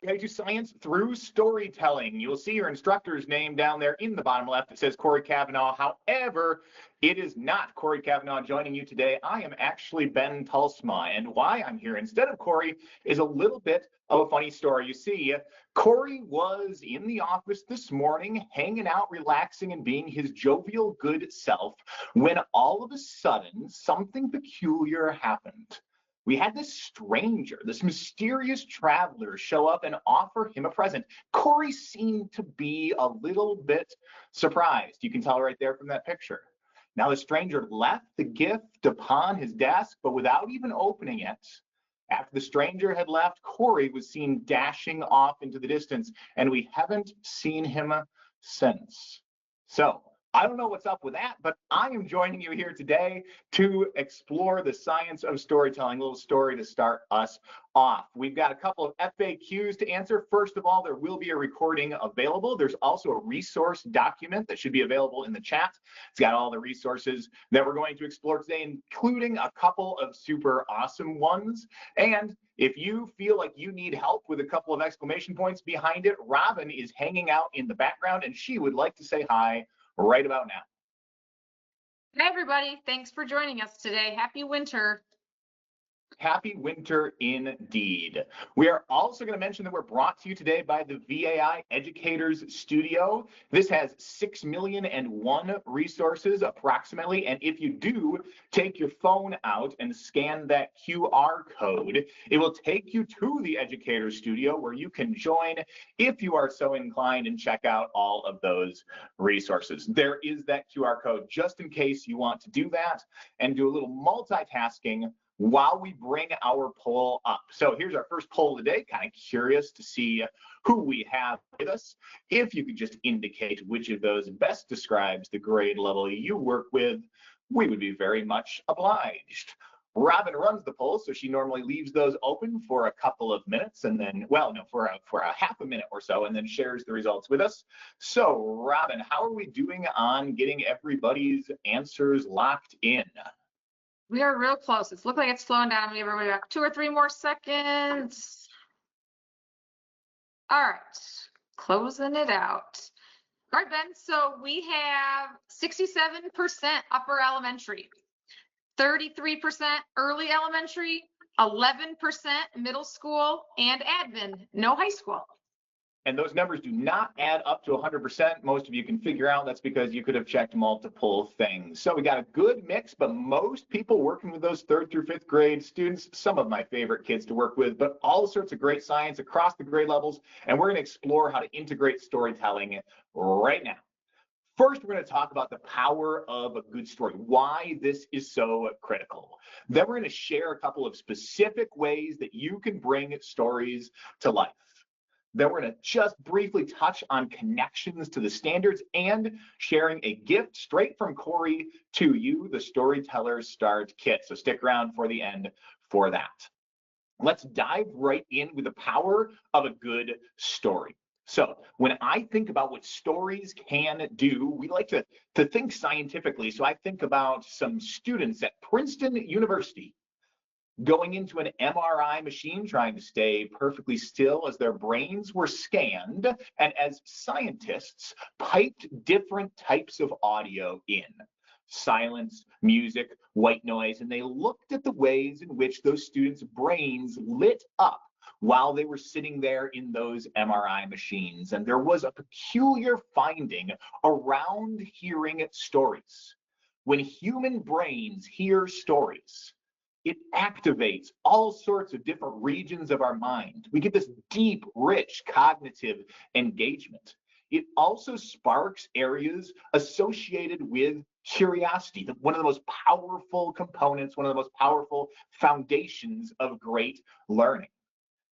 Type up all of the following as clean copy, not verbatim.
Guide to science through storytelling. You'll see your instructor's name down there in the bottom left. It says Corey Cavanaugh. However, it is not Corey Cavanaugh joining you today. I am actually Ben Tulsma, and why I'm here instead of Corey is a little bit of a funny story. You see, Corey was in the office this morning, hanging out, relaxing, and being his jovial, good self, when all of a sudden, something peculiar happened. We had this stranger, this mysterious traveler, show up and offer him a present. Corey seemed to be a little bit surprised. You can tell right there from that picture. Now, the stranger left the gift upon his desk, but without even opening it. After the stranger had left, Corey was seen dashing off into the distance, and we haven't seen him since. So, I don't know what's up with that, but I am joining you here today to explore the science of storytelling. A little story to start us off. We've got a couple of FAQs to answer. First of all, there will be a recording available. There's also a resource document that should be available in the chat. It's got all the resources that we're going to explore today, including a couple of super awesome ones. And if you feel like you need help with a couple of exclamation points behind it, Robin is hanging out in the background, and she would like to say hi right about now. Hey everybody, thanks for joining us today. Happy winter. Happy winter indeed. We are also going to mention that we're brought to you today by the VAI Educators Studio. This has 6,000,001 resources approximately, and if you do take your phone out and scan that QR code, it will take you to the Educators Studio where you can join if you are so inclined and check out all of those resources. There is that QR code just in case you want to do that and do a little multitasking while we bring our poll up. So here's our first poll today. Kind of curious to see who we have with us. If you could just indicate which of those best describes the grade level you work with, we would be very much obliged. Robin runs the poll, so she normally leaves those open for a couple of minutes and then, well, no, for a half a minute or so, and then shares the results with us. So Robin, how are we doing on getting everybody's answers locked in? We are real close. It's looking like it's slowing down. Give everybody back 2 or 3 more seconds. All right, closing it out. All right, Ben, so we have 67% upper elementary, 33% early elementary, 11% middle school, and admin, no high school. And those numbers do not add up to 100%. Most of you can figure out that's because you could have checked multiple things. So we got a good mix, but most people working with those 3rd through 5th grade students, some of my favorite kids to work with, but all sorts of great science across the grade levels. And we're going to explore how to integrate storytelling right now. First, we're going to talk about the power of a good story, why this is so critical. Then we're going to share a couple of specific ways that you can bring stories to life. Then we're going to just briefly touch on connections to the standards and sharing a gift straight from Corey to you, the Storyteller Start Kit. So stick around for the end for that. Let's dive right in with the power of a good story. So when I think about what stories can do, we like to think scientifically. So I think about some students at Princeton University going into an MRI machine, trying to stay perfectly still as their brains were scanned, and as scientists piped different types of audio in. Silence, music, white noise, and they looked at the ways in which those students' brains lit up while they were sitting there in those MRI machines. And there was a peculiar finding around hearing stories. When human brains hear stories, it activates all sorts of different regions of our mind. We get this deep, rich cognitive engagement. It also sparks areas associated with curiosity, one of the most powerful components, one of the most powerful foundations of great learning.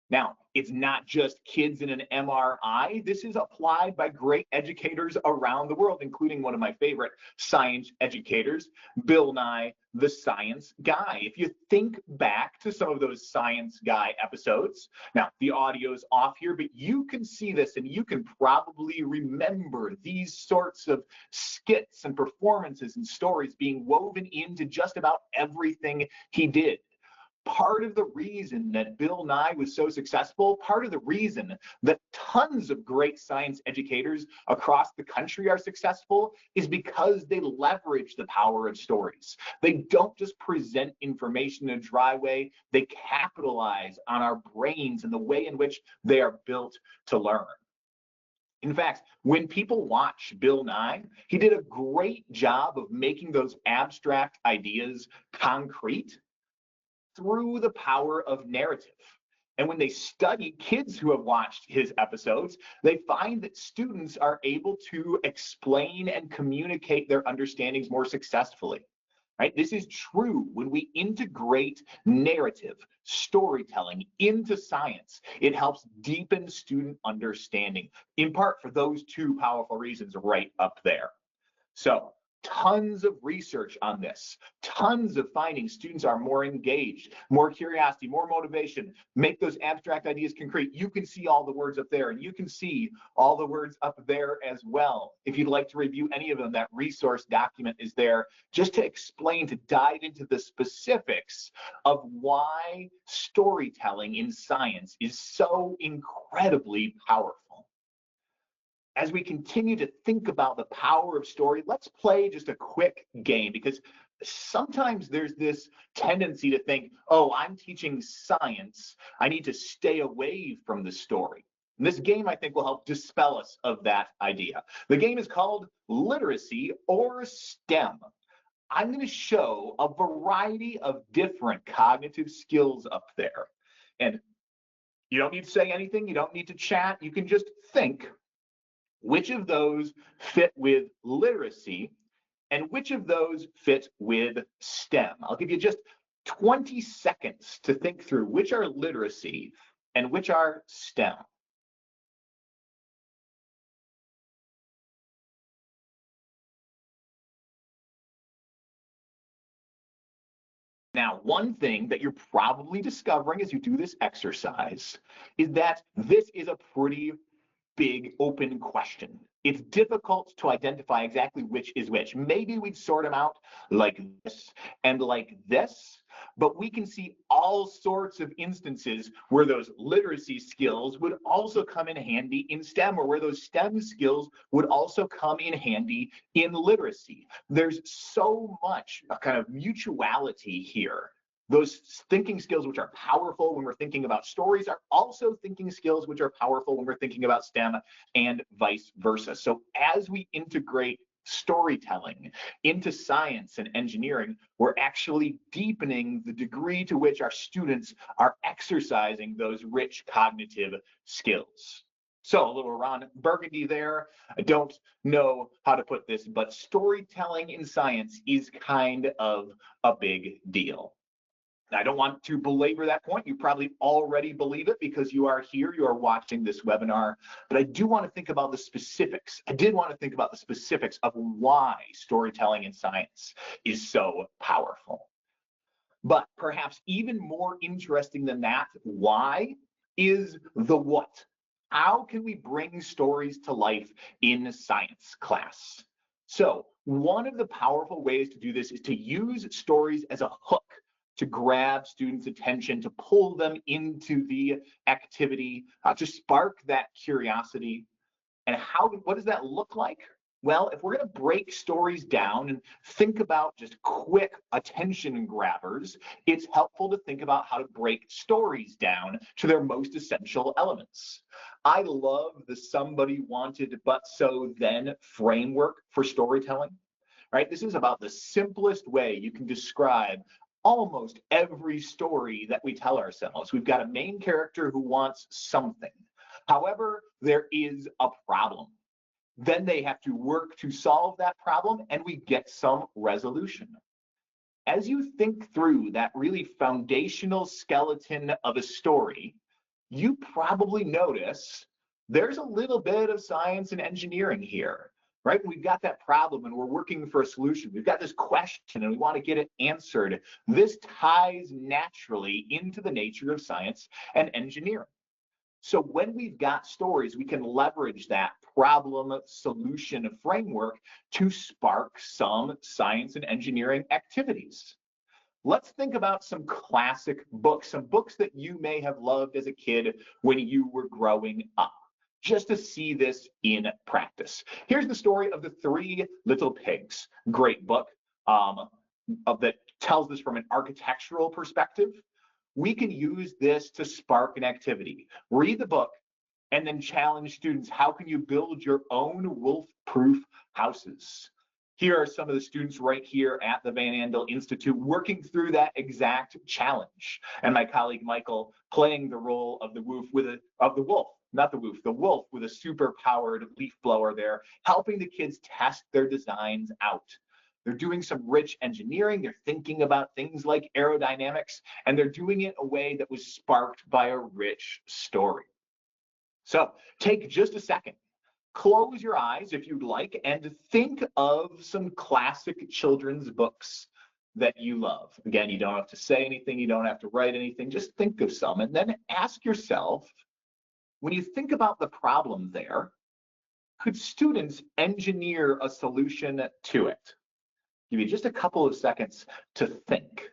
Now, it's not just kids in an MRI. This is applied by great educators around the world, including one of my favorite science educators, Bill Nye, the Science Guy. If you think back to some of those Science Guy episodes, now the audio's off here, but you can see this and you can probably remember these sorts of skits and performances and stories being woven into just about everything he did. Part of the reason that Bill Nye was so successful, part of the reason that tons of great science educators across the country are successful is because they leverage the power of stories. They don't just present information in a dry way, they capitalize on our brains and the way in which they are built to learn. In fact, when people watch Bill Nye, he did a great job of making those abstract ideas concrete through the power of narrative. And when they study kids who have watched his episodes, they find that students are able to explain and communicate their understandings more successfully. Right? This is true when we integrate narrative, storytelling into science. It helps deepen student understanding, in part for those two powerful reasons right up there. So, tons of research on this, tons of findings. Students are more engaged, more curiosity, more motivation, make those abstract ideas concrete. You can see all the words up there, and you can see all the words up there as well. If you'd like to review any of them, that resource document is there just to explain, to dive into the specifics of why storytelling in science is so incredibly powerful. As we continue to think about the power of story, let's play just a quick game, because sometimes there's this tendency to think, oh, I'm teaching science, I need to stay away from the story. And this game, I think, will help dispel us of that idea. The game is called Literacy or STEM. I'm going to show a variety of different cognitive skills up there. And you don't need to say anything, you don't need to chat, you can just think. Which of those fit with literacy and which of those fit with STEM? I'll give you just 20 seconds to think through which are literacy and which are STEM. Now, one thing that you're probably discovering as you do this exercise is that this is a pretty big open question. It's difficult to identify exactly which is which. Maybe we'd sort them out like this and like this, but we can see all sorts of instances where those literacy skills would also come in handy in STEM, or where those STEM skills would also come in handy in literacy. There's so much kind of mutuality here. Those thinking skills which are powerful when we're thinking about stories are also thinking skills which are powerful when we're thinking about STEM, and vice versa. So as we integrate storytelling into science and engineering, we're actually deepening the degree to which our students are exercising those rich cognitive skills. So a little Ron Burgundy there. I don't know how to put this, but storytelling in science is kind of a big deal. I don't want to belabor that point. You probably already believe it because you are here, you are watching this webinar, but I do want to think about the specifics. I did want to think about the specifics of why storytelling in science is so powerful. But perhaps even more interesting than that, why, is the what. How can we bring stories to life in science class? So one of the powerful ways to do this is to use stories as a hook to grab students' attention, to pull them into the activity, to spark that curiosity. And what does that look like? Well, if we're going to break stories down and think about just quick attention grabbers, it's helpful to think about how to break stories down to their most essential elements. I love the somebody wanted but so then framework for storytelling. Right? This is about the simplest way you can describe almost every story that we tell ourselves. We've got a main character who wants something. However, there is a problem. Then they have to work to solve that problem, and we get some resolution. As you think through that really foundational skeleton of a story, you probably notice there's a little bit of science and engineering here. Right? We've got that problem and we're working for a solution. We've got this question and we want to get it answered. This ties naturally into the nature of science and engineering. So when we've got stories, we can leverage that problem solution framework to spark some science and engineering activities. Let's think about some classic books, some books that you may have loved as a kid when you were growing up, just to see this in practice. Here's the story of the Three Little Pigs. Great book that tells this from an architectural perspective. We can use this to spark an activity. Read the book and then challenge students. How can you build your own wolf-proof houses? Here are some of the students right here at the Van Andel Institute working through that exact challenge. And my colleague Michael playing the role of the wolf with the wolf with a super powered leaf blower there, helping the kids test their designs out. They're doing some rich engineering. They're thinking about things like aerodynamics, and they're doing it in a way that was sparked by a rich story. So take just a second. Close your eyes if you'd like and think of some classic children's books that you love. Again, you don't have to say anything, you don't have to write anything, just think of some and then ask yourself, when you think about the problem there, could students engineer a solution to it? Give you just a couple of seconds to think.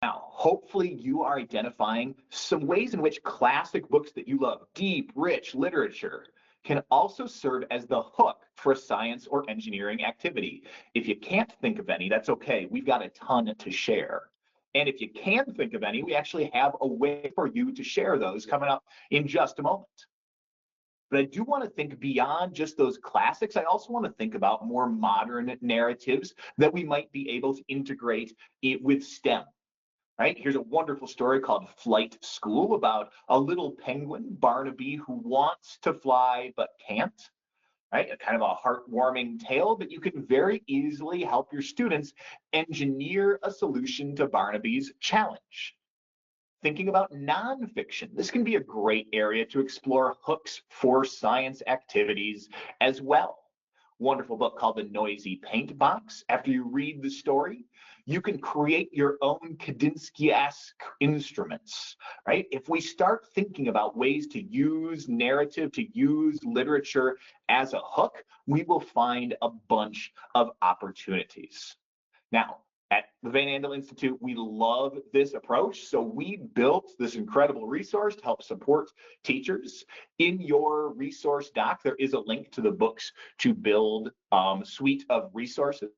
Now, hopefully you are identifying some ways in which classic books that you love, deep, rich literature, can also serve as the hook for a science or engineering activity. If you can't think of any, that's okay. We've got a ton to share. And if you can think of any, we actually have a way for you to share those coming up in just a moment. But I do want to think beyond just those classics. I also want to think about more modern narratives that we might be able to integrate with STEM. Right? Here's a wonderful story called Flight School about a little penguin, Barnaby, who wants to fly but can't. Right? A kind of a heartwarming tale, but you can very easily help your students engineer a solution to Barnaby's challenge. Thinking about nonfiction, this can be a great area to explore hooks for science activities as well. Wonderful book called The Noisy Paint Box. After you read the story, you can create your own Kandinsky-esque instruments, right? If we start thinking about ways to use narrative, to use literature as a hook, we will find a bunch of opportunities. Now, at the Van Andel Institute, we love this approach, so we built this incredible resource to help support teachers. In your resource doc, there is a link to the books to build suite of resources,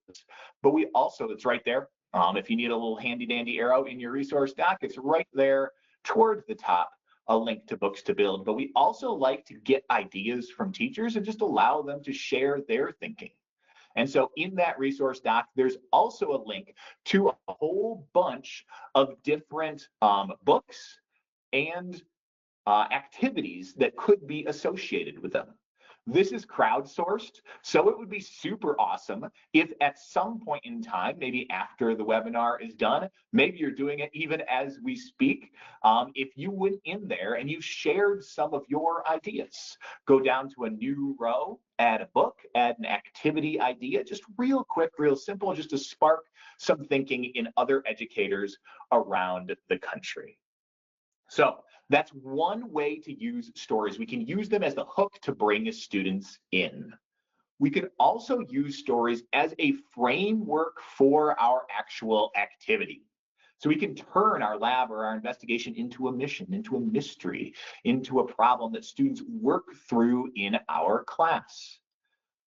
but we also, it's right there. If you need a little handy dandy arrow in your resource doc, it's right there towards the top, a link to books to build. But we also like to get ideas from teachers and just allow them to share their thinking. And so in that resource doc, there's also a link to a whole bunch of different books and activities that could be associated with them. This is crowdsourced, so it would be super awesome if at some point in time, maybe after the webinar is done, maybe you're doing it even as we speak, if you went in there and you shared some of your ideas. Go down to a new row, add a book, add an activity idea, just real quick, real simple, just to spark some thinking in other educators around the country. So that's one way to use stories. We can use them as the hook to bring students in. We can also use stories as a framework for our actual activity. So we can turn our lab or our investigation into a mission, into a mystery, into a problem that students work through in our class.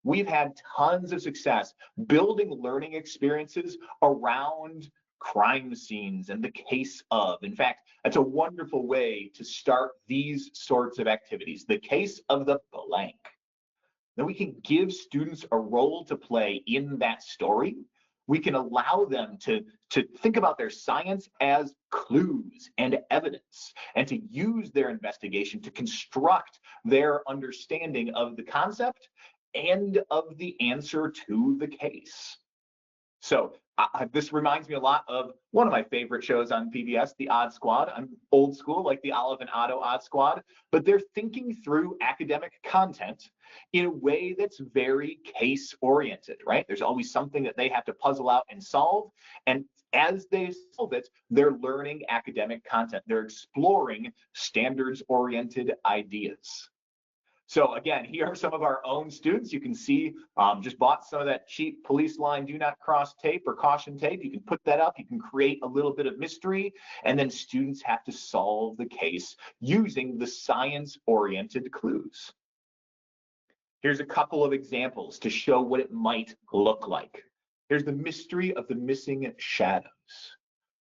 We've had tons of success building learning experiences around crime scenes and the case of. In fact, that's a wonderful way to start these sorts of activities. The case of the blank. Then we can give students a role to play in that story. We can allow them to think about their science as clues and evidence, and to use their investigation to construct their understanding of the concept and of the answer to the case. So this reminds me a lot of one of my favorite shows on PBS, The Odd Squad. I'm old school, like the Olive and Otto Odd Squad, but they're thinking through academic content in a way that's very case-oriented, right? There's always something that they have to puzzle out and solve, and as they solve it, they're learning academic content. They're exploring standards-oriented ideas. So again, here are some of our own students. You can see just bought some of that cheap police line do not cross tape or caution tape. You can put that up. You can create a little bit of mystery, and then students have to solve the case using the science-oriented clues. Here's a couple of examples to show what it might look like. Here's the mystery of the missing shadows.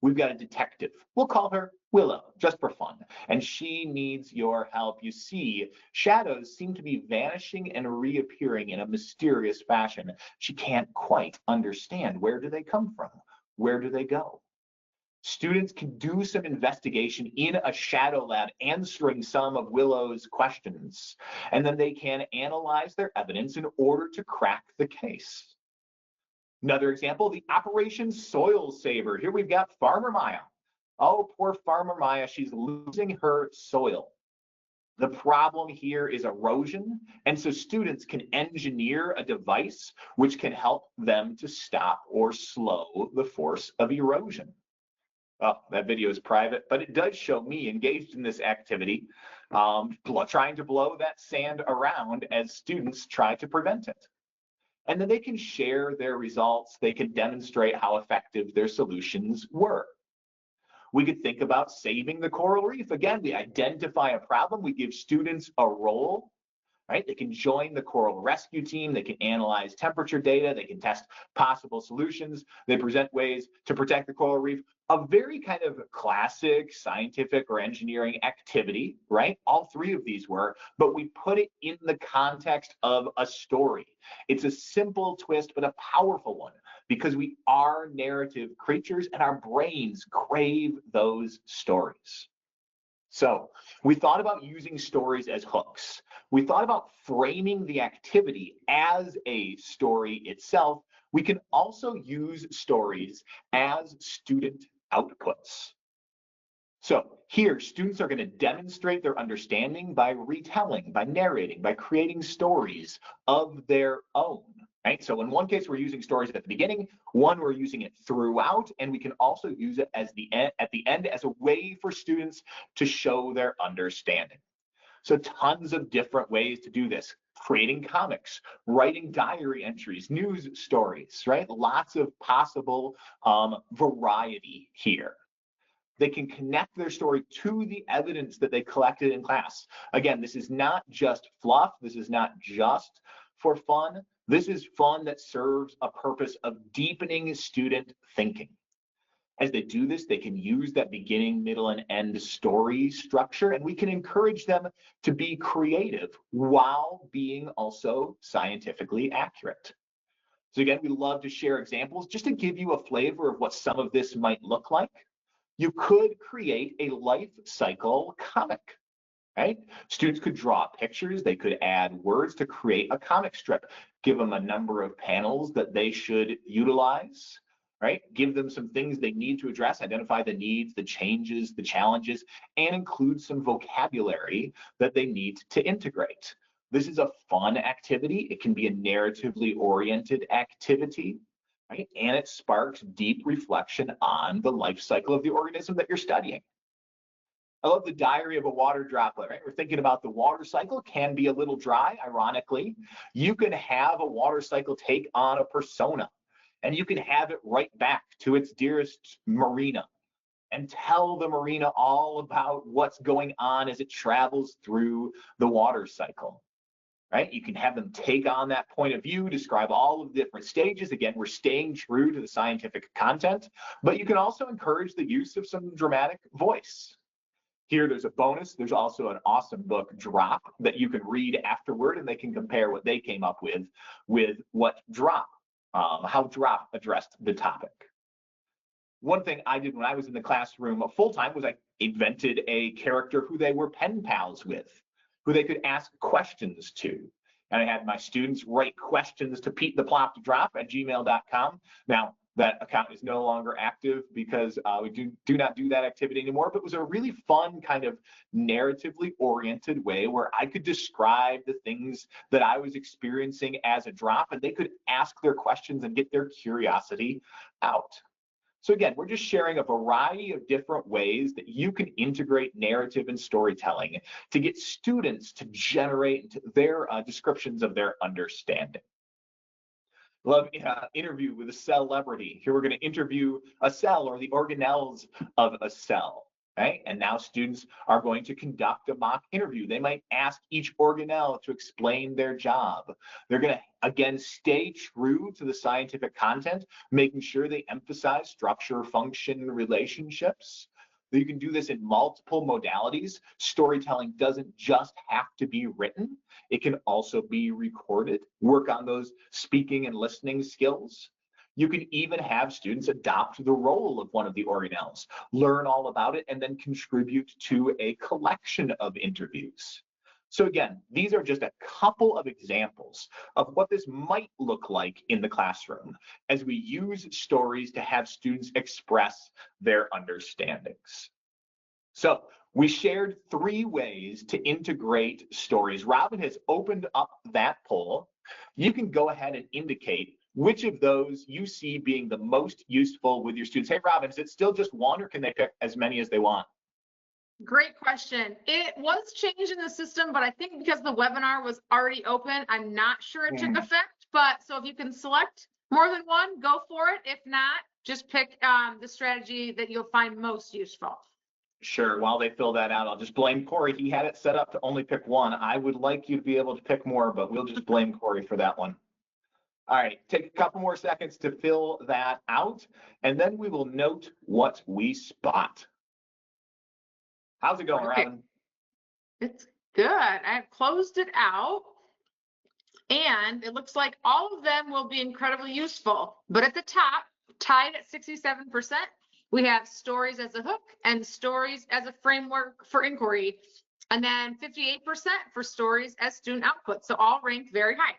We've got a detective. We'll call her Willow, just for fun. And she needs your help. You see, shadows seem to be vanishing and reappearing in a mysterious fashion. She can't quite understand. Where do they come from? Where do they go? Students can do some investigation in a shadow lab, answering some of Willow's questions. And then they can analyze their evidence in order to crack the case. Another example, the Operation Soil Saver. Here we've got Farmer Maya. Oh, poor Farmer Maya, she's losing her soil. The problem here is erosion, and so students can engineer a device which can help them to stop or slow the force of erosion. Oh, that video is private, but it does show me engaged in this activity, trying to blow that sand around as students try to prevent it. And then they can share their results. They can demonstrate how effective their solutions were. We could think about saving the coral reef. Again, we identify a problem. We give students a role, right? They can join the coral rescue team. They can analyze temperature data. They can test possible solutions. They present ways to protect the coral reef. A very kind of classic scientific or engineering activity, right? All three of these were, but we put it in the context of a story. It's a simple twist, but a powerful one, because we are narrative creatures and our brains crave those stories. So we thought about using stories as hooks. We thought about framing the activity as a story itself. We can also use stories as student outputs. So here, students are going to demonstrate their understanding by retelling, by narrating, by creating stories of their own. Right? So in one case, we're using stories at the beginning, one we're using it throughout, and we can also use it as at the end as a way for students to show their understanding. So tons of different ways to do this. Creating comics, writing diary entries, news stories, right? Lots of possible variety here. They can connect their story to the evidence that they collected in class. Again, this is not just fluff. This is not just for fun. This is fun that serves a purpose of deepening student thinking. As they do this, they can use that beginning, middle, and end story structure, and we can encourage them to be creative while being also scientifically accurate. So again, we love to share examples just to give you a flavor of what some of this might look like. You could create a life cycle comic, right? Students could draw pictures, they could add words to create a comic strip, give them a number of panels that they should utilize, right? Give them some things they need to address, identify the needs, the changes, the challenges, and include some vocabulary that they need to integrate. This is a fun activity. It can be a narratively oriented activity, right? And it sparks deep reflection on the life cycle of the organism that you're studying. I love the diary of a water droplet, right? We're thinking about the water cycle can be a little dry, ironically. You can have a water cycle take on a persona, and you can have it right back to its dearest marina and tell the marina all about what's going on as it travels through the water cycle, right? You can have them take on that point of view, describe all of the different stages. Again, we're staying true to the scientific content, but you can also encourage the use of some dramatic voice. Here, there's a bonus. There's also an awesome book, Drop, that you can read afterward, and they can compare what they came up with what Drop, how Drop addressed the topic. One thing I did when I was in the classroom full-time was I invented a character who they were pen pals with, who they could ask questions to. And I had my students write questions to PeteThePlopDrop@gmail.com. Now, that account is no longer active because we do not do that activity anymore, but it was a really fun kind of narratively oriented way where I could describe the things that I was experiencing as a drop, and they could ask their questions and get their curiosity out. So again, we're just sharing a variety of different ways that you can integrate narrative and storytelling to get students to generate their descriptions of their understanding. Love interview with a celebrity. Here we're going to interview a cell or the organelles of a cell. Right? And now students are going to conduct a mock interview. They might ask each organelle to explain their job. They're going to, again, stay true to the scientific content, making sure they emphasize structure, function, relationships. You can do this in multiple modalities. Storytelling doesn't just have to be written. It can also be recorded. Work on those speaking and listening skills. You can even have students adopt the role of one of the organelles, learn all about it, and then contribute to a collection of interviews. So again, these are just a couple of examples of what this might look like in the classroom as we use stories to have students express their understandings. So we shared 3 ways to integrate stories. Robin has opened up that poll. You can go ahead and indicate which of those you see being the most useful with your students. Hey, Robin, is it still just one, or can they pick as many as they want? Great question. It was changed in the system, but I think because the webinar was already open, I'm not sure it took effect. But so if you can select more than one, go for it. If not, just pick the strategy that you'll find most useful. Sure. While they fill that out, I'll just blame Corey. He had it set up to only pick one. I would like you to be able to pick more, but we'll just blame Corey for that one. All right, take a couple more seconds to fill that out, and then we will note what we spot. How's it going, Okay. Robin? It's good. I've closed it out, and it looks like all of them will be incredibly useful. But at the top, tied at 67%, we have stories as a hook and stories as a framework for inquiry, and then 58% for stories as student output. So all ranked very high.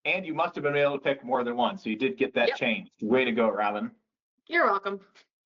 And you must have been able to pick more than one, so you did get that changed. Way to go, Robin. You're welcome.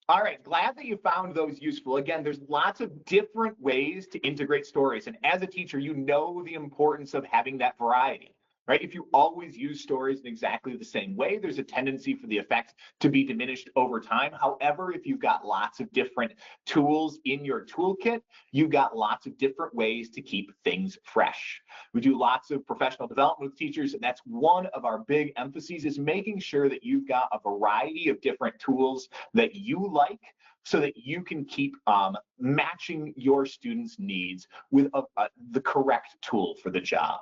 All right, glad that you found those useful. Again, there's lots of different ways to integrate stories. And as a teacher, you know the importance of having that variety, right? If you always use stories in exactly the same way, there's a tendency for the effect to be diminished over time. However, if you've got lots of different tools in your toolkit, you've got lots of different ways to keep things fresh. We do lots of professional development with teachers, and that's one of our big emphases, is making sure that you've got a variety of different tools that you like, so that you can keep matching your students' needs with the correct tool for the job.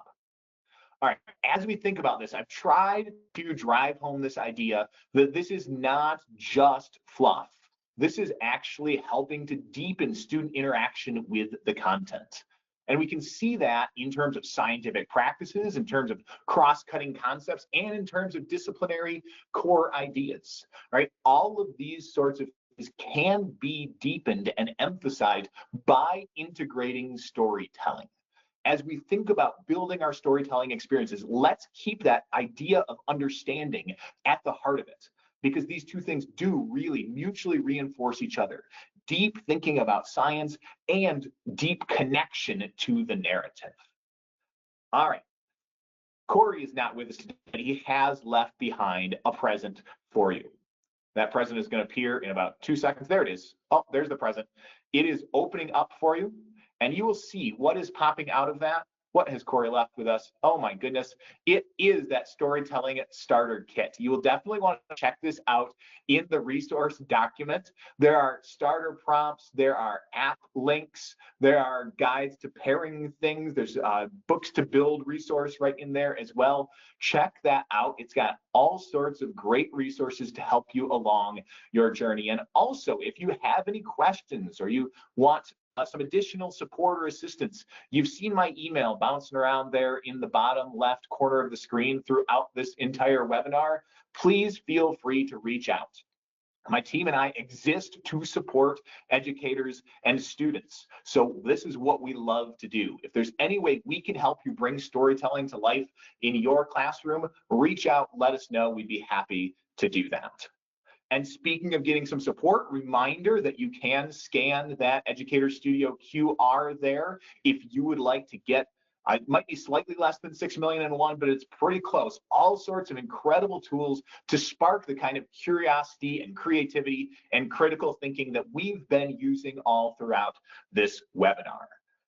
All right, as we think about this, I've tried to drive home this idea that this is not just fluff. This is actually helping to deepen student interaction with the content. And we can see that in terms of scientific practices, in terms of cross-cutting concepts, and in terms of disciplinary core ideas, right? All of these sorts of things can be deepened and emphasized by integrating storytelling. As we think about building our storytelling experiences, let's keep that idea of understanding at the heart of it, because these two things do really mutually reinforce each other. Deep thinking about science and deep connection to the narrative. All right. Corey is not with us today, but he has left behind a present for you. That present is going to appear in about 2 seconds. There it is. Oh, there's the present. It is opening up for you, and you will see what is popping out of that. What has Corey left with us? Oh my goodness. It is that storytelling starter kit. You will definitely want to check this out in the resource document. There are starter prompts, there are app links, there are guides to pairing things, there's books to build resource right in there as well. Check that out. It's got all sorts of great resources to help you along your journey. And also, if you have any questions or you want some additional support or assistance, you've seen my email bouncing around there in the bottom left corner of the screen throughout this entire webinar. Please feel free to reach out. My team and I exist to support educators and students. So this is what we love to do. If there's any way we can help you bring storytelling to life in your classroom, reach out, let us know. We'd be happy to do that. And speaking of getting some support, reminder that you can scan that Educator Studio QR there if you would like to get It might be slightly less than 6 million and one, but it's pretty close. All sorts of incredible tools to spark the kind of curiosity and creativity and critical thinking that we've been using all throughout this webinar.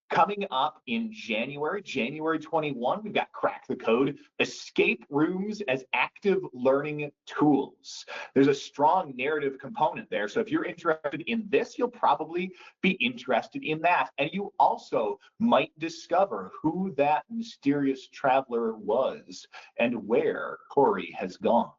Coming up in January 21, we've got Crack the Code, escape rooms as active learning tools. There's a strong narrative component there. So if you're interested in this, you'll probably be interested in that. And you also might discover who that mysterious traveler was and where Corey has gone.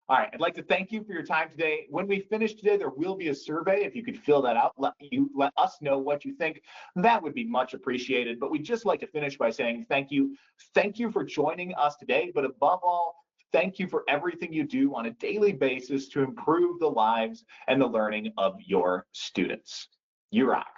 All right, I'd like to thank you for your time today. When we finish today, there will be a survey. If you could fill that out, let us know what you think. That would be much appreciated. But we'd just like to finish by saying thank you. Thank you for joining us today. But above all, thank you for everything you do on a daily basis to improve the lives and the learning of your students. You rock.